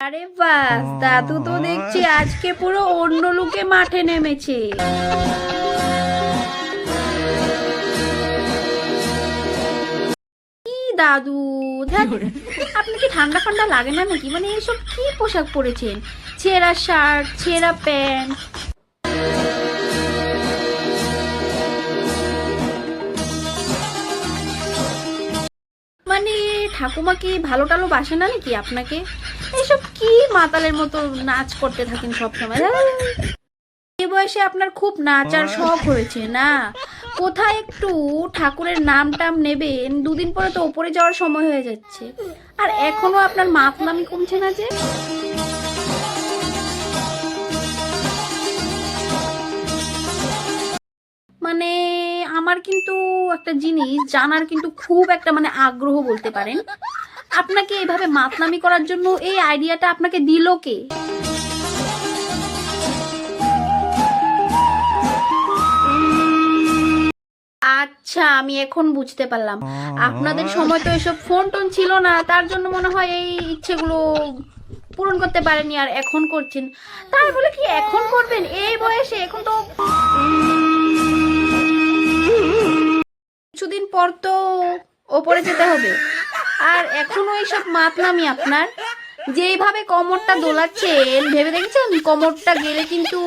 আরে বাস, দাদু তো দেখছি আজকে পুরো অন্য লুকে মাঠে নেমেছে। কি দাদু, ধ্যাৎ, আপনার কি ঠান্ডা ঠান্ডা লাগে না নাকি? মানে এইসব কি পোশাক পরেছেন? ছেঁড়া শার্ট, ছেঁড়া প্যান্ট। মানে ঠাকুমা কি ভালো টালো বাসে না নাকি আপনাকে? এসব কি মাতালের মতো নাচ করতে থাকেন সবসময়? এই বয়সে আপনার খুব নাচার শখ হয়েছে না? কোথায় একটু ঠাকুরের নাম টাম নেবেন? দুদিন পরে তো ওপরে যাওয়ার সময় হয়ে যাচ্ছে, আর এখনো আপনার মাতলামি কমছে না যে। মানে আমার কিন্তু একটা জিনিস জানার কিন্তু খুব একটা মানে আগ্রহ বলতে পারেন। আপনাকে এইভাবে মাতলামি করার জন্য এই আইডিয়াটা আপনাকে দিল কে? আচ্ছা, আমি এখন বুঝতে পারলাম। আপনাদের সময় তো এসব ফোন টোন ছিল না, তার জন্য মনে হয় এই ইচ্ছেগুলো পূরণ করতে পারেনি, আর এখন করছেন। তাই বলে কি এখন করবেন এই বয়সে? এখন তো কিছুদিন পর তো ওপরে যেতে হবে, আর এখনো এইসব মাতলামি আপনার। যেইভাবে কোমরটা দোলাচ্ছেন, ভেবে দেখেছেন কোমরটা গেলে কিন্তু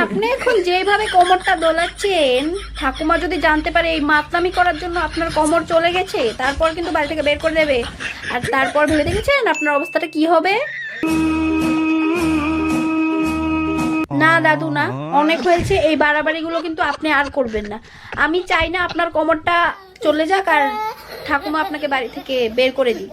আপনি এখন যেভাবে কোমরটা দোলাচ্ছেন, ঠাকুমা যদি জানতে পারে এই মাতলামি করার জন্য আপনার কোমর চলে গেছে, তারপর কিন্তু বাড়ি থেকে বের করে দেবে। আর তারপর ভেবে দেখেছেন আপনার অবস্থাটা কি হবে? না দাদু না, অনেক হয়েছে। এই বাড়াবাড়িগুলো কিন্তু আপনি আর করবেন না। আমি চাই না আপনার কোমরটা চলে যাক আর ঠাকুমা আপনাকে বাড়ি থেকে বের করে দিই।